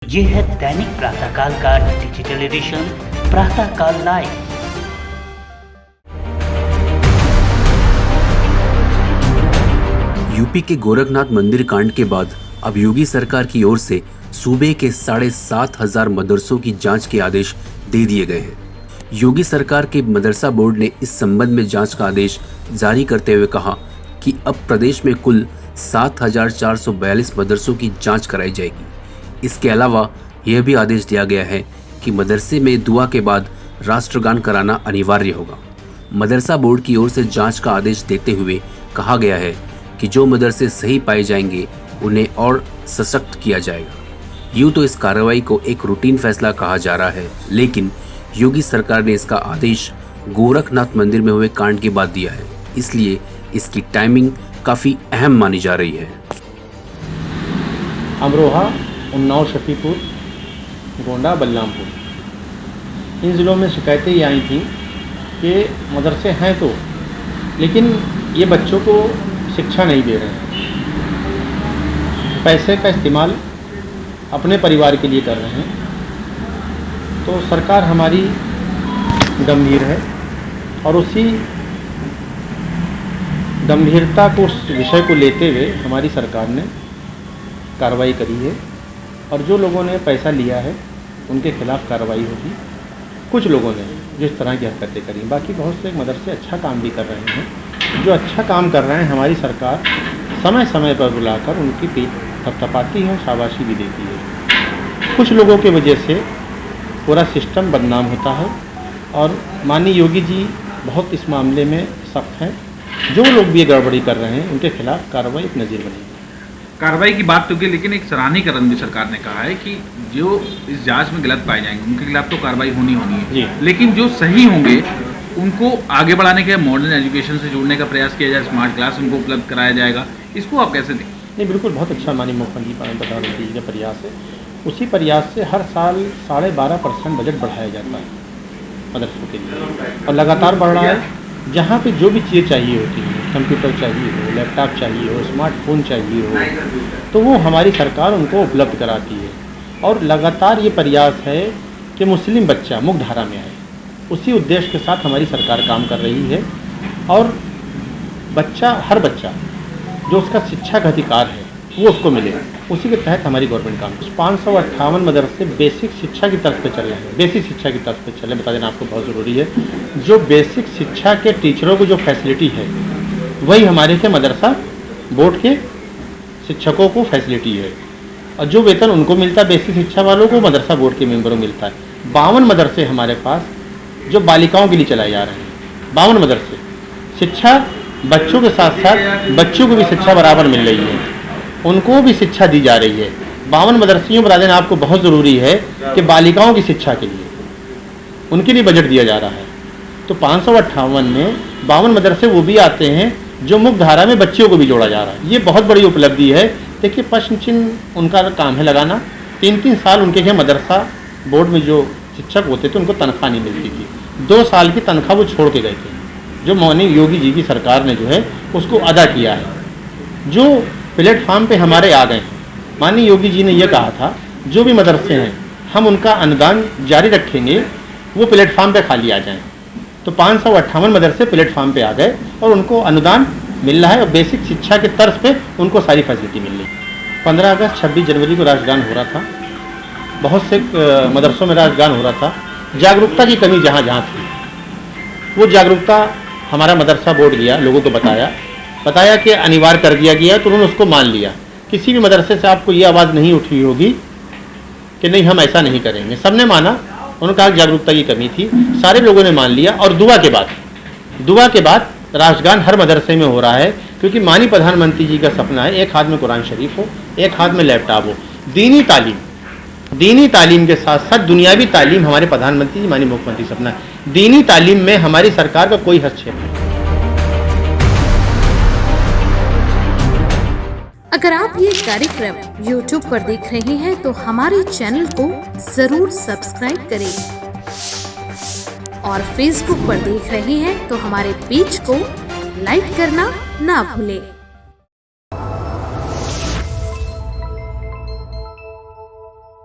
ये है दैनिक प्रातःकाल का डिजिटल एडिशन प्रातःकाल लाइव। यूपी के गोरखनाथ मंदिर कांड के बाद अब योगी सरकार की ओर से सूबे के 7,500 मदरसों की जांच के आदेश दे दिए गए हैं। योगी सरकार के मदरसा बोर्ड ने इस संबंध में जांच का आदेश जारी करते हुए कहा कि अब प्रदेश में कुल 7,442 मदरसों की जांच कराई जाएगी। इसके अलावा यह भी आदेश दिया गया है कि मदरसे में दुआ के बाद राष्ट्रगान कराना अनिवार्य होगा। मदरसा बोर्ड की ओर से जांच का आदेश देते हुए कहा गया है कि जो मदरसे सही पाए जाएंगे उन्हें और सशक्त किया जाएगा। यूँ तो इस कार्रवाई को एक रूटीन फैसला कहा जा रहा है, लेकिन योगी सरकार ने इसका आदेश गोरखनाथ मंदिर में हुए कांड के बाद दिया है, इसलिए इसकी टाइमिंग काफ़ी अहम मानी जा रही है। अमरोहा, उन्नाव, शफीपुर, गोंडा, बलरामपुर इन ज़िलों में शिकायतें ये आई थी कि मदरसे हैं तो, लेकिन ये बच्चों को शिक्षा नहीं दे रहे हैं, पैसे का इस्तेमाल अपने परिवार के लिए कर रहे हैं। तो सरकार हमारी गंभीर है और उसी गंभीरता को, उस विषय को लेते हुए हमारी सरकार ने कार्रवाई करी है और जो लोगों ने पैसा लिया है उनके खिलाफ कार्रवाई होगी। कुछ लोगों ने जो इस तरह की हरकतें करी, बाकी बहुत से मदरसे अच्छा काम भी कर रहे हैं। जो अच्छा काम कर रहे हैं हमारी सरकार समय समय पर बुलाकर उनकी पीठ थपथपाती है, शाबाशी भी देती है। कुछ लोगों की वजह से पूरा सिस्टम बदनाम होता है और माननीय योगी जी बहुत इस मामले में सख्त हैं। जो लोग भी ये गड़बड़ी कर रहे हैं उनके खिलाफ कार्रवाई एक नज़ीर बनेगी। कार्रवाई की बात तो की, लेकिन एक सराहनीय कदम भी सरकार ने कहा है कि जो इस जांच में गलत पाए जाएंगे उनके खिलाफ तो कार्रवाई होनी है जी। लेकिन जो सही होंगे उनको आगे बढ़ाने के मॉडर्न एजुकेशन से जोड़ने का प्रयास किया जाए, स्मार्ट क्लास उनको उपलब्ध कराया जाएगा। इसको आप कैसे देखें? नहीं, बिल्कुल बहुत अच्छा माननीय मुख्यमंत्री प्रधानमंत्री जी का प्रयास है। उसी प्रयास से हर साल 12.5% बजट बढ़ाया जाता है मदरसों के लिए और लगातार बढ़ रहा है। जहाँ पे जो भी चीज़ चाहिए होती है, कंप्यूटर चाहिए हो, लैपटॉप चाहिए हो, स्मार्टफोन चाहिए हो, तो वो हमारी सरकार उनको उपलब्ध कराती है। और लगातार ये प्रयास है कि मुस्लिम बच्चा मुख्यधारा में आए, उसी उद्देश्य के साथ हमारी सरकार काम कर रही है। और बच्चा, हर बच्चा जो उसका शिक्षा का अधिकार है वो उसको मिले, उसी के तहत हमारी गवर्नमेंट काम। 558 मदरसे बेसिक शिक्षा की तरफ पे चल रहे हैं, बेसिक शिक्षा की तरफ पे चल रहे हैं। बता देना आपको बहुत ज़रूरी है, जो बेसिक शिक्षा के टीचरों को जो फैसिलिटी है वही हमारे के मदरसा बोर्ड के शिक्षकों को फैसिलिटी है और जो वेतन उनको मिलता है बेसिक शिक्षा वालों को मदरसा बोर्ड के मेंबरों को मिलता है। 52 मदरसे हमारे पास जो बालिकाओं के लिए चलाए जा रहे हैं, 52 मदरसे। शिक्षा बच्चों के साथ साथ बच्चों को भी शिक्षा बराबर मिल रही है, उनको भी शिक्षा दी जा रही है। 52 मदरसियों बता देना आपको बहुत ज़रूरी है कि बालिकाओं की शिक्षा के लिए उनके लिए बजट दिया जा रहा है। तो 558 में 52 मदरसे वो भी आते हैं जो मुख्यधारा में बच्चियों को भी जोड़ा जा रहा है। ये बहुत बड़ी उपलब्धि है। देखिए, प्रश्न चिन्ह उनका काम है लगाना। 3-3 साल उनके यहाँ मदरसा बोर्ड में जो शिक्षक होते थे उनको तनख्वाह नहीं मिलती थी। 2 साल की तनख्वाह वो छोड़ के गए थे, जो माननीय योगी जी की सरकार ने जो है उसको अदा किया है। जो प्लेटफार्म पे हमारे आ गए हैं, माननीय योगी जी ने यह कहा था जो भी मदरसे हैं हम उनका अनुदान जारी रखेंगे, वो प्लेटफार्म पे खाली आ जाएं। तो 558 मदरसे प्लेटफार्म पे आ गए और उनको अनुदान मिल रहा है और बेसिक शिक्षा के तर्ज पे उनको सारी फैसिलिटी मिल रही है। 15 अगस्त 26 जनवरी को राष्ट्रगान हो रहा था, बहुत से मदरसों में राष्ट्रगान हो रहा था। जागरूकता की कमी जहाँ जहाँ थी वो जागरूकता हमारा मदरसा बोर्ड गया, लोगों को बताया कि अनिवार्य कर दिया गया है, तो उन्होंने उसको मान लिया। किसी भी मदरसे से आपको ये आवाज़ नहीं उठी होगी कि नहीं हम ऐसा नहीं करेंगे, सबने माना। उन्होंने कहा जागरूकता की कमी थी, सारे लोगों ने मान लिया। और दुआ के बाद राष्ट्रगान हर मदरसे में हो रहा है, क्योंकि माननीय प्रधानमंत्री जी का सपना है एक हाथ में कुरान शरीफ हो, एक हाथ में लैपटॉप हो। दीनी तालीम के साथ साथ दुनियावी तालीम हमारे प्रधानमंत्री जी, माननीय मुख्यमंत्री सपना है। दीनी तालीम में हमारी सरकार का कोई हस्तक्षेप नहीं। अगर आप ये कार्यक्रम YouTube पर देख रहे हैं तो हमारे चैनल को जरूर सब्सक्राइब करें और Facebook पर देख रहे हैं तो हमारे पेज को लाइक करना ना भूलें।